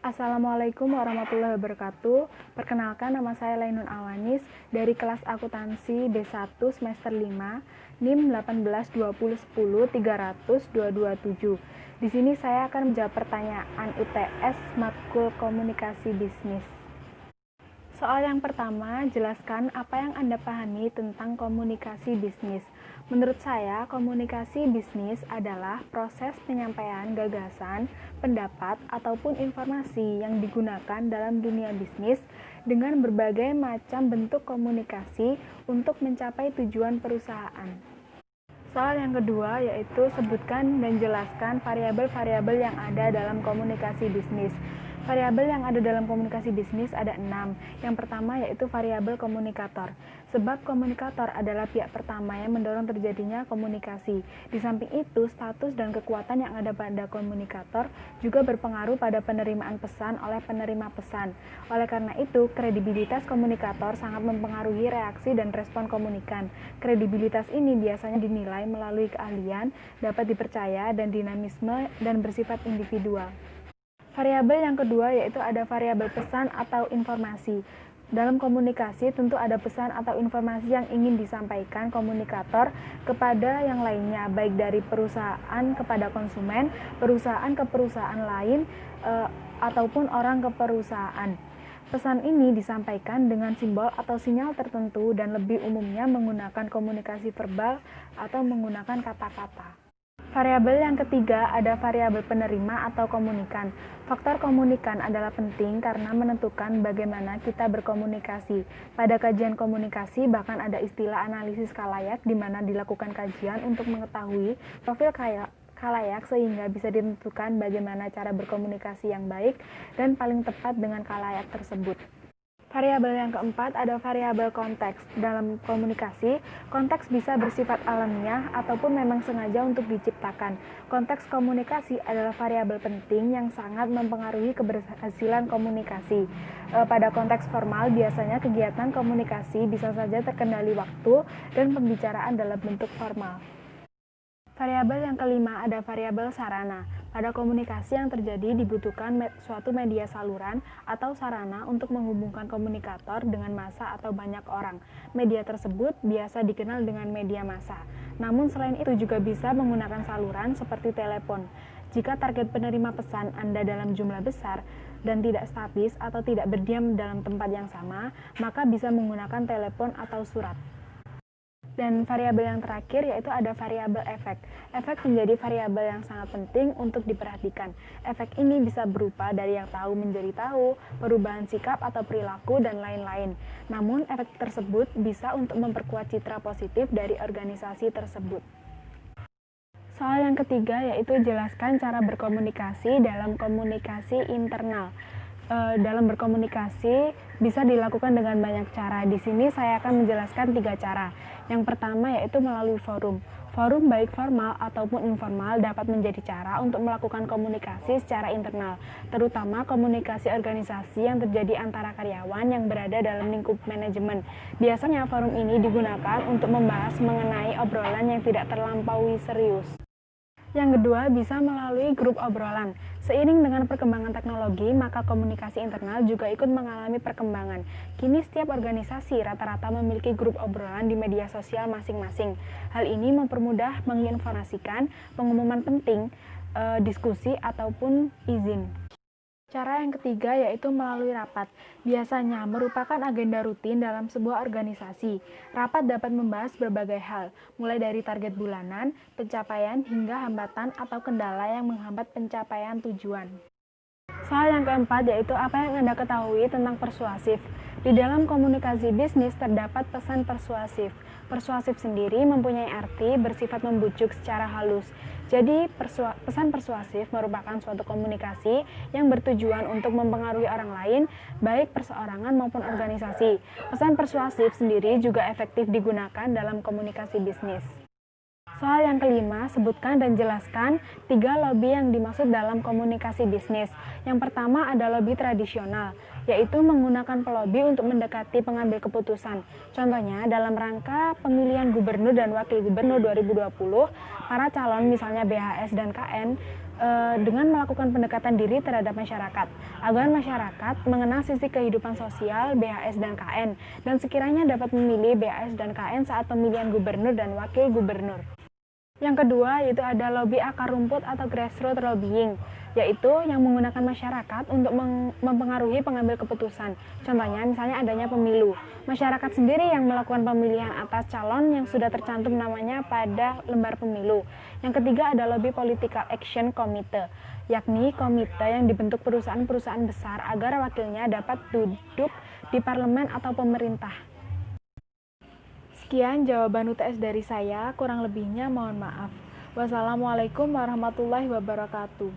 Assalamualaikum warahmatullahi wabarakatuh. Perkenalkan, nama saya Lainun Awanis dari kelas akuntansi B1 semester 5, NIM 182010300 Di sini saya akan menjawab pertanyaan UTS Matkul Komunikasi Bisnis. Soal yang pertama, jelaskan apa yang Anda pahami tentang komunikasi bisnis. Menurut saya, komunikasi bisnis adalah proses penyampaian gagasan, pendapat, ataupun informasi yang digunakan dalam dunia bisnis dengan berbagai macam bentuk komunikasi untuk mencapai tujuan perusahaan. Soal yang kedua yaitu sebutkan dan jelaskan variabel-variabel yang ada dalam komunikasi bisnis. Variabel yang ada dalam komunikasi bisnis ada 6. Yang pertama yaitu variabel komunikator. Sebab komunikator adalah pihak pertama yang mendorong terjadinya komunikasi. Di samping itu, status dan kekuatan yang ada pada komunikator juga berpengaruh pada penerimaan pesan oleh penerima pesan. Oleh karena itu, kredibilitas komunikator sangat mempengaruhi reaksi dan respon komunikan. Kredibilitas ini biasanya dinilai melalui keahlian, dapat dipercaya, dan dinamisme dan bersifat individual. Variabel yang kedua yaitu ada variabel pesan atau informasi. Dalam komunikasi tentu ada pesan atau informasi yang ingin disampaikan komunikator kepada yang lainnya, baik dari perusahaan kepada konsumen, perusahaan ke perusahaan lain, ataupun orang ke perusahaan. Pesan ini disampaikan dengan simbol atau sinyal tertentu dan lebih umumnya menggunakan komunikasi verbal atau menggunakan kata-kata. Variabel yang ketiga ada variabel penerima atau komunikan. Faktor komunikan adalah penting karena menentukan bagaimana kita berkomunikasi. Pada kajian komunikasi bahkan ada istilah analisis khalayak di mana dilakukan kajian untuk mengetahui profil khalayak sehingga bisa ditentukan bagaimana cara berkomunikasi yang baik dan paling tepat dengan khalayak tersebut. Variabel yang keempat ada variabel konteks. Dalam komunikasi, konteks bisa bersifat alamiah ataupun memang sengaja untuk diciptakan. Konteks komunikasi adalah variabel penting yang sangat mempengaruhi keberhasilan komunikasi. Pada konteks formal, biasanya kegiatan komunikasi bisa saja terkendali waktu dan pembicaraan dalam bentuk formal. Variabel yang kelima ada variabel sarana. Pada komunikasi yang terjadi dibutuhkan suatu media saluran atau sarana untuk menghubungkan komunikator dengan massa atau banyak orang. Media tersebut biasa dikenal dengan media massa. Namun selain itu juga bisa menggunakan saluran seperti telepon. Jika target penerima pesan Anda dalam jumlah besar dan tidak statis atau tidak berdiam dalam tempat yang sama, maka bisa menggunakan telepon atau surat. Dan variabel yang terakhir yaitu ada variabel efek. Efek menjadi variabel yang sangat penting untuk diperhatikan. Efek ini bisa berupa dari yang tahu menjadi tahu, perubahan sikap atau perilaku, dan lain-lain. Namun efek tersebut bisa untuk memperkuat citra positif dari organisasi tersebut. Soal yang ketiga yaitu jelaskan cara berkomunikasi dalam komunikasi internal. Dalam berkomunikasi bisa dilakukan dengan banyak cara. Di sini saya akan menjelaskan 3 cara. Yang pertama yaitu melalui forum. Forum baik formal ataupun informal dapat menjadi cara untuk melakukan komunikasi secara internal, terutama komunikasi organisasi yang terjadi antara karyawan yang berada dalam lingkup manajemen. Biasanya forum ini digunakan untuk membahas mengenai obrolan yang tidak terlampaui serius. Yang kedua, bisa melalui grup obrolan. Seiring dengan perkembangan teknologi, maka komunikasi internal juga ikut mengalami perkembangan. Kini setiap organisasi rata-rata memiliki grup obrolan di media sosial masing-masing. Hal ini mempermudah menginformasikan pengumuman penting, diskusi, ataupun izin. Cara yang ketiga yaitu melalui rapat. Biasanya merupakan agenda rutin dalam sebuah organisasi. Rapat dapat membahas berbagai hal, mulai dari target bulanan, pencapaian, hingga hambatan atau kendala yang menghambat pencapaian tujuan. Soal yang keempat yaitu apa yang Anda ketahui tentang persuasif. Di dalam komunikasi bisnis terdapat pesan persuasif. Persuasif sendiri mempunyai arti bersifat membujuk secara halus. Jadi, pesan persuasif merupakan suatu komunikasi yang bertujuan untuk mempengaruhi orang lain, baik perseorangan maupun organisasi. Pesan persuasif sendiri juga efektif digunakan dalam komunikasi bisnis. Soal yang kelima, sebutkan dan jelaskan 3 lobby yang dimaksud dalam komunikasi bisnis. Yang pertama ada lobby tradisional, yaitu menggunakan pelobi untuk mendekati pengambil keputusan. Contohnya, dalam rangka pemilihan gubernur dan wakil gubernur 2020, para calon misalnya BHS dan KN dengan melakukan pendekatan diri terhadap masyarakat, agar masyarakat mengenal sisi kehidupan sosial BHS dan KN, dan sekiranya dapat memilih BHS dan KN saat pemilihan gubernur dan wakil gubernur. Yang kedua yaitu ada lobby akar rumput atau grassroots lobbying, yaitu yang menggunakan masyarakat untuk mempengaruhi pengambil keputusan. Contohnya misalnya adanya pemilu. Masyarakat sendiri yang melakukan pemilihan atas calon yang sudah tercantum namanya pada lembar pemilu. Yang ketiga ada lobby political action committee, yakni komite yang dibentuk perusahaan-perusahaan besar agar wakilnya dapat duduk di parlemen atau pemerintah. Sekian jawaban UTS dari saya, kurang lebihnya mohon maaf. Wassalamualaikum warahmatullahi wabarakatuh.